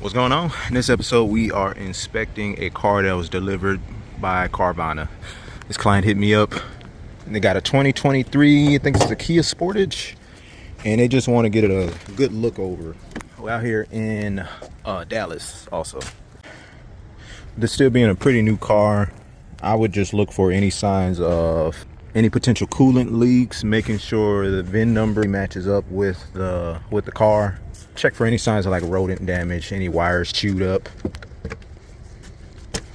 What's going on? In this episode, we are inspecting a car that was delivered by Carvana. This client hit me up, and they got a 2023, I think it's a Kia Sportage, and they just want to get it a good look over. We're out here in Dallas also. This still being a pretty new car, I would just look for any signs of any potential coolant leaks, making sure the VIN number matches up with the car. Check for any signs of like rodent damage, any wires chewed up.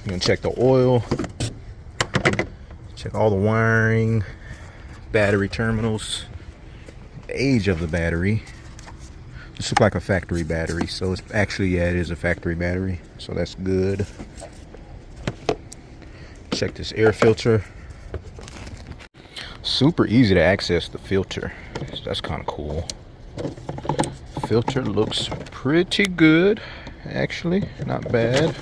You can check the oil, check all the wiring, battery terminals, the age of the battery. This looks like a factory battery, so it's actually, yeah, it is a factory battery, so that's good. Check this air filter. Super easy to access the filter, so that's kind of cool. Filter looks pretty good, actually, not bad.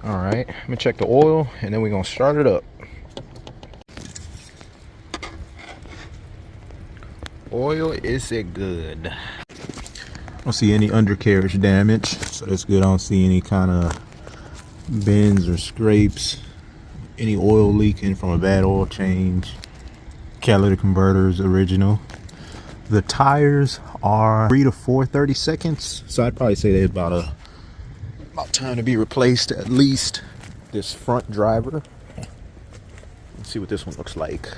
All right, let me check the oil and then we're gonna start it up. Oil is it good? I don't see any undercarriage damage, so that's good. I don't see any kind of bends or scrapes, any oil leaking from a bad oil change. Catalytic converters original. The tires are 3 to 4 30-seconds, so I'd probably say they're about time to be replaced at least. This front driver, let's see what this one looks like.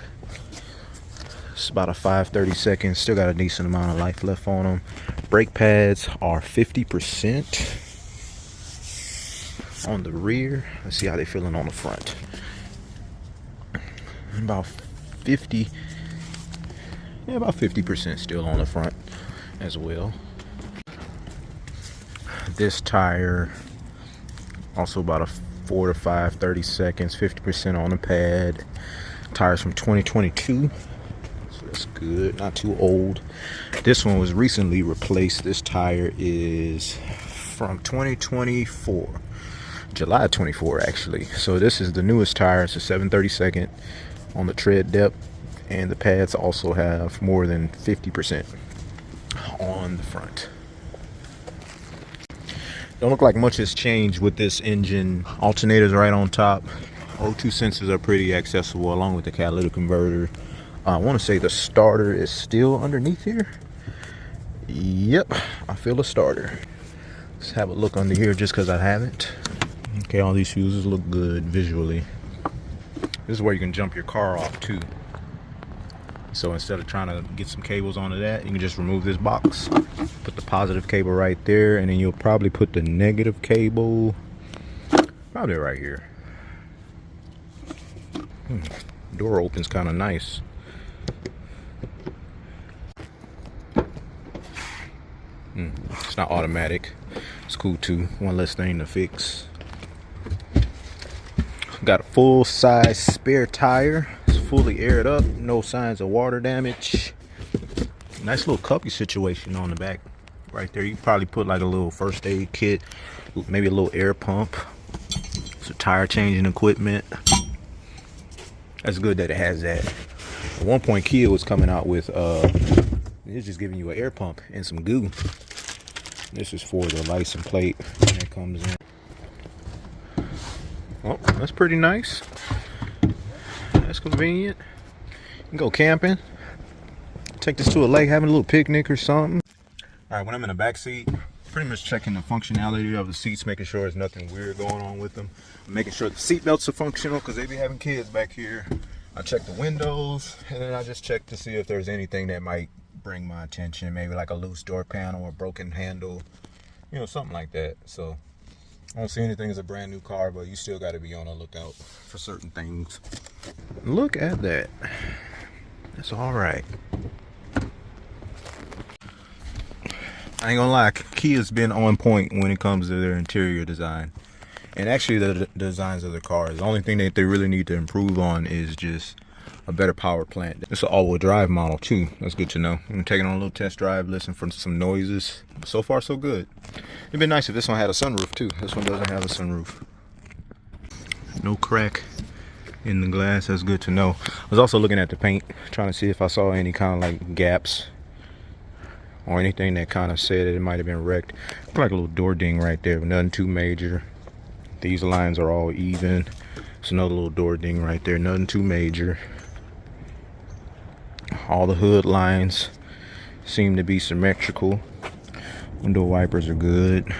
It's about a 5 30-seconds, still got a decent amount of life left on them. Brake pads are 50% on the rear. Let's see how they're feeling on the front. About 50. Yeah, about 50% still on the front as well. This tire, also about a 4 to 5 30-seconds, 50% on the pad. Tires from 2022, so that's good, not too old. This one was recently replaced. This tire is from 2024, July 24 actually. So this is the newest tire. It's a 7/32 on the tread depth. And the pads also have more than 50% on the front. Don't look like much has changed with this engine. Alternators right on top. O2 sensors are pretty accessible along with the catalytic converter. I want to say the starter is still underneath here. Yep, I feel a starter. Let's have a look under here just because I haven't. Okay, all these fuses look good visually. This is where you can jump your car off too. So instead of trying to get some cables onto that, you can just remove this box, put the positive cable right there, and then you'll probably put the negative cable probably right here. Door opens kind of nice. It's not automatic. It's cool too. One less thing to fix. Got a full size spare tire. Fully aired up, no signs of water damage. Nice little cuppy situation on the back right there. You probably put like a little first aid kit, maybe a little air pump, some tire changing equipment. That's good that it has that. At one point Kia was coming out with it's just giving you an air pump and some goo. This is for the license plate that comes in. Oh, that's pretty nice. That's convenient. You can go camping, take this to a lake, having a little picnic or something. All right, when I'm in the back seat, pretty much checking the functionality of the seats, making sure there's nothing weird going on with them, making sure the seat belts are functional because they be having kids back here. I check the windows, and then I just check to see if there's anything that might bring my attention, maybe like a loose door panel or broken handle, you know, something like that. So I don't see anything as a brand new car, but you still got to be on the lookout for certain things. Look at that. That's all right. I ain't gonna lie, Kia's been on point when it comes to their interior design. And actually the designs of the cars. The only thing that they really need to improve on is just a better power plant. It's an all-wheel drive model too. That's good to know. I'm taking on a little test drive, listen for some noises. So far so good. It'd be nice if this one had a sunroof too. This one doesn't have a sunroof. No crack in the glass. That's good to know. I was also looking at the paint, trying to see if I saw any kind of like gaps or anything that kind of said it might have been wrecked. Like a little door ding right there, but nothing too major. These lines are all even. It's another little door ding right there, nothing too major. All the hood lines seem to be symmetrical. Window wipers are good.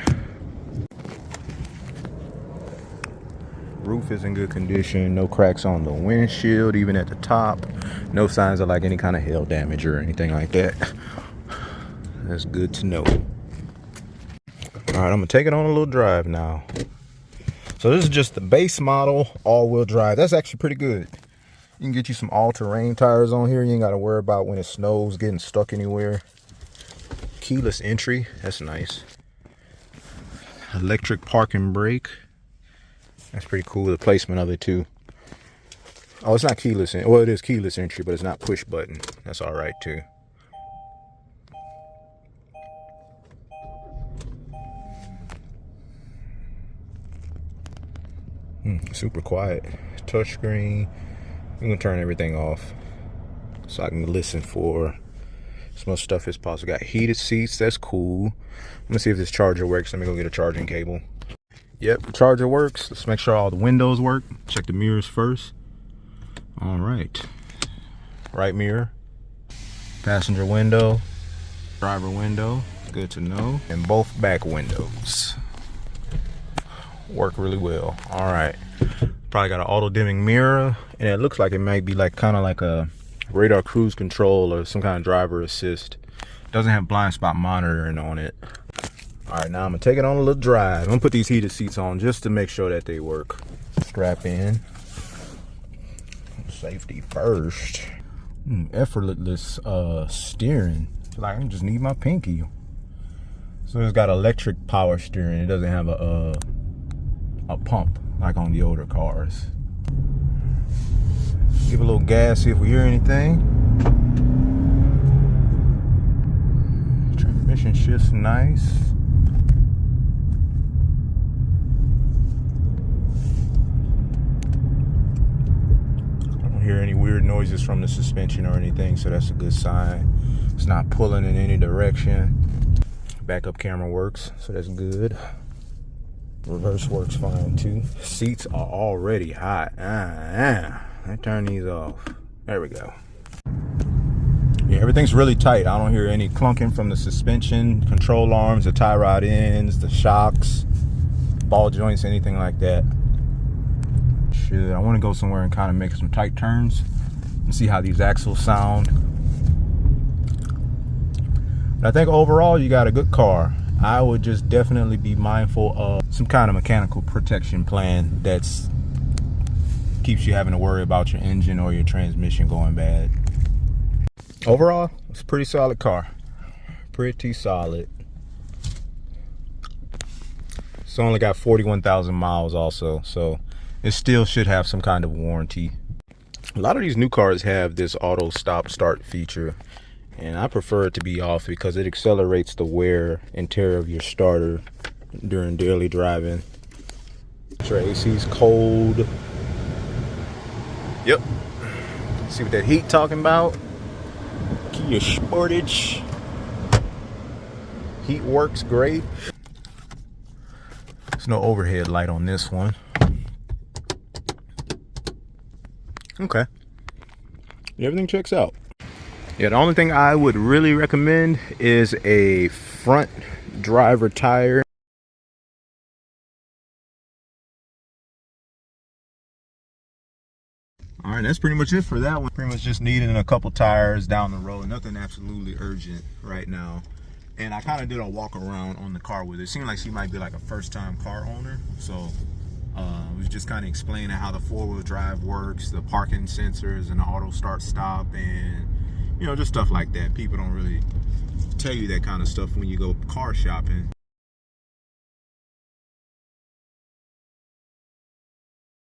Roof is in good condition. No cracks on the windshield, even at the top. No signs of like any kind of hail damage or anything like that. That's good to know. All right, I'm gonna take it on a little drive now. So this is just the base model all-wheel drive. That's actually pretty good. You can get you some all-terrain tires on here. You ain't got to worry about when it snows getting stuck anywhere. Keyless entry, that's nice. Electric parking brake. That's pretty cool, the placement of it too. Oh, it's not keyless. Well, it is keyless entry, but it's not push button. That's all right too. Super quiet. Touchscreen. I'm gonna turn everything off so I can listen for as much stuff as possible. Got heated seats. That's cool. I'm gonna see if this charger works. Let me go get a charging cable. Yep, the charger works. Let's make sure all the windows work. Check the mirrors first. All right. Right mirror. Passenger window. Driver window. Good to know. And both back windows work really well. All right. Probably got an auto dimming mirror, and it looks like it might be like kind of like a radar cruise control or some kind of driver assist. Doesn't have blind spot monitoring on it. All right, now I'm gonna take it on a little drive. I'm gonna put these heated seats on just to make sure that they work. Strap in. Safety first. Effortless steering. Like I just need my pinky. So it's got electric power steering. It doesn't have a pump like on the older cars. Give a little gas, see if we hear anything. Transmission shifts nice. I don't hear any weird noises from the suspension or anything, so that's a good sign. It's not pulling in any direction. Backup camera works, so that's good. Reverse works fine too. Seats are already hot. I turn these off. There we go. Yeah, everything's really tight. I don't hear any clunking from the suspension, control arms, the tie rod ends, the shocks, ball joints, anything like that. I want to go somewhere and kind of make some tight turns and see how these axles sound. But I think overall you got a good car. I would just definitely be mindful of some kind of mechanical protection plan that's keeps you having to worry about your engine or your transmission going bad. Overall, it's a pretty solid car. Pretty solid. It's only got 41,000 miles also, so it still should have some kind of warranty. A lot of these new cars have this auto stop start feature, and I prefer it to be off because it accelerates the wear and tear of your starter during daily driving. Your AC's cold. Yep. See what that heat talking about? Kia Sportage. Heat works great. There's no overhead light on this one. Okay. Everything checks out. Yeah, the only thing I would really recommend is a front driver tire. All right, that's pretty much it for that one. Pretty much just needing a couple tires down the road. Nothing absolutely urgent right now. And I kind of did a walk around on the car with it. It seemed like she might be like a first-time car owner. So I was just kind of explaining how the four-wheel drive works, the parking sensors and the auto start stop, and you know, just stuff like that. People don't really tell you that kind of stuff when you go car shopping.